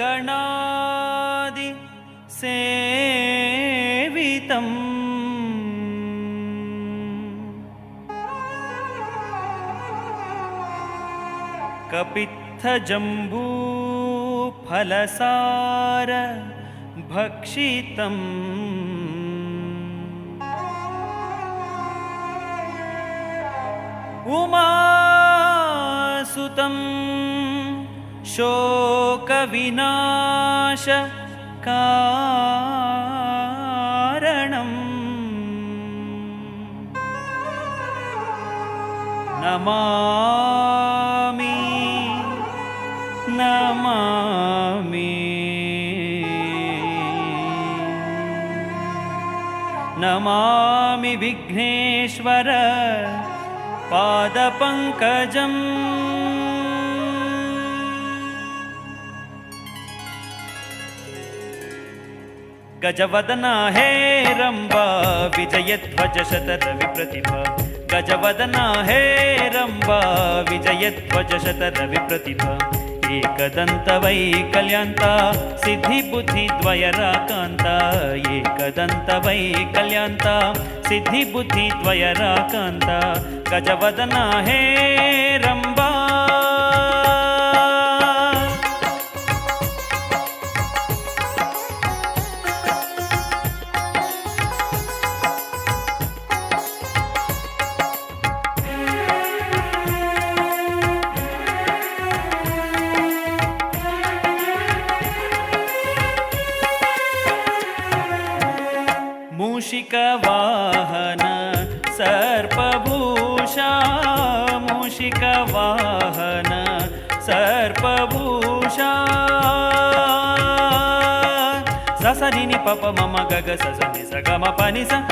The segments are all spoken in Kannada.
गणादि सेवितम् कपित्थजम्बूफलसार भक्षितम् उमासुतं शोकविनाश कारणम् नमामि नमामि नमामि विघ्नेश्वर पादपङ्कजम् गजवदना हे रम्बा विजयध्वज शतरविप्रतिभा गजवदना हे रम्बा विजयध्वज शतरविप्रतिभा एकदन्तवैकल्यांता सिद्धिबुद्धिद्वयराकान्ता एकदन्तवैकल्यांता सिद्धिबुद्धिद्वयराकान्ता गजवदना हे रम्बा मूषिकवाहन सर्पभूषा मूषिकवाहन सर्पभूषा ससनिनि पप मम गग ससनि सगम पनि स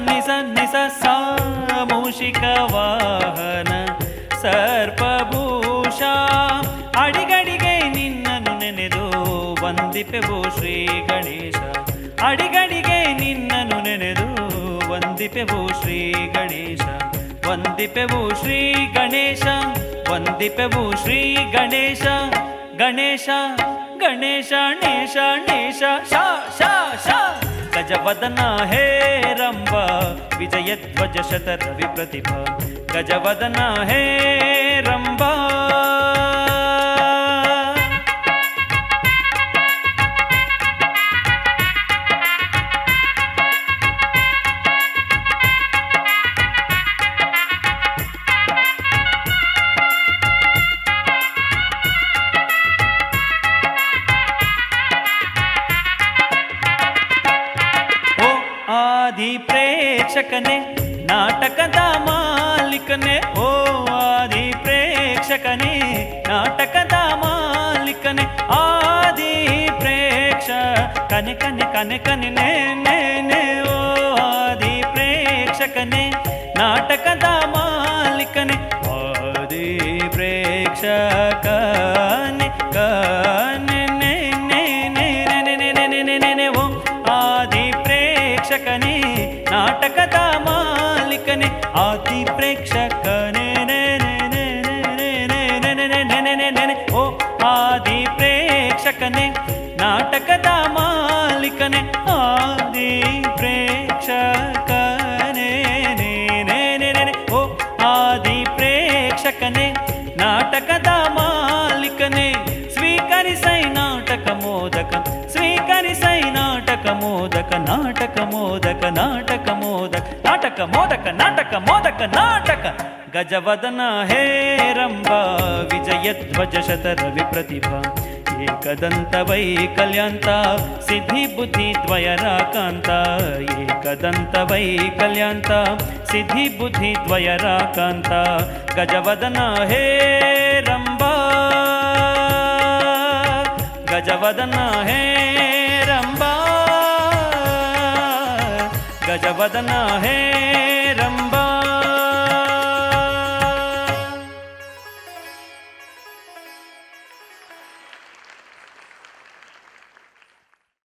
नि स सा मूषिकवाहन सर्पभूषा अडिगडिगे निन्ननु नेनेदु ವಂದಿಪೆವು ಶ್ರೀ ಗಣೇಶ ಅಡಿಗಡಿಗೆ ನಿನ್ನನು ನೆನೆದು ವಂದಿಪೆವು ಶ್ರೀ ಗಣೇಶ ವಂದಿಪೆವು ಶ್ರೀ ಗಣೇಶ ವಂದಿಪೆವು ಶ್ರೀ ಗಣೇಶ ಗಣೇಶ ಗಣೇಶ ನೇಶ ನೇಶ ಶಾ ಶಾ ಶಾ ಗಜವದನ ಹೇ ರಂಬ ವಿಜಯಧ್ವಜ ಶತರವಿ ಪ್ರತಿಭಾ ಗಜವದನ ಹೇ ರಂಬ ಆದಿ ಪ್ರೇಕ್ಷಕನೇ ನಾಟಕದ ಮಾಲೀಕನೇ ಓ ಆದಿ ಪ್ರೇಕ್ಷಕನೇ ನಾಟಕದ ಮಾಲೀಕನೇ ಆದಿ ಪ್ರೇಕ್ಷಕನೇ ಕನೆ ಕನೆ ಕನೆ ನೇ ನೇ ನೇ ಓ ಆದಿ ಪ್ರೇಕ್ಷಕನೇ ನಾಟಕದ ಮಾಲೀಕನೇ ಆದಿ ಪ್ರೇಕ್ಷಕನೇ ಕನೆ ನೇ ನೇ ನೇ ನೇ ನೇ ನೇ ನೇ ನೇ ನೇ ಓ ಆದಿ ಪ್ರೇಕ್ಷಕನೇ ನಾಟಕದ ಮಾಲೀಕನೇ ಆದಿ ಪ್ರೇಕ್ಷಕನೇ ನೇ ನೇ ನೇ ನೇ ನೇ ನೇ ನೇ ನೇ ನೇ ಓ ಆದಿ ಪ್ರೇಕ್ಷಕನೇ ನಾಟಕದ ಮಾಲೀಕನೇ ಆದಿ ಪ್ರೇಕ್ಷಕನೇ ನೇ ನೇ ನೇ ನೇ ಓ ಆದಿ ಪ್ರೇಕ್ಷಕನೇ ನಾಟಕದ ಮಾಲೀಕನೇ ಸ್ವೀಕರಿಸೈ ನಾಟಕ ಮೋದಕ ಸ್ವೀಕರಿಸೈ ನಾಟಕ ಮೋದಕ ನಾಟಕ ಮೋದಕ ನಾಟಕ ಮೋದಕ ನಾಟಕ ಮೋದಕ ನಾಟಕ ಮೋದಕ ನಾಟಕ ಗಜವದನ ಹೇ ರಂಬ ವಿಜಯಧ್ವಜ ಶತರವಿ ಪ್ರತಿಭಾ ಏಕದಂತ ವೈಕಲ್ಯಾಂತ ಸಿದ್ಧಿ ಬುದ್ಧಿ ದ್ವಯರಾಕಾಂತ ಏಕದಂತ ವೈಕಲ್ಯಾಂತ ಸಿದ್ಧಿ ಬುದ್ಧಿ ದ್ವಯರಾಕಾಂತ ಗಜವದನ ಹೇ ರಂಬ ಗಜವದನ ಹೇ ರಂಬ ಗಜವದನ ಹೇ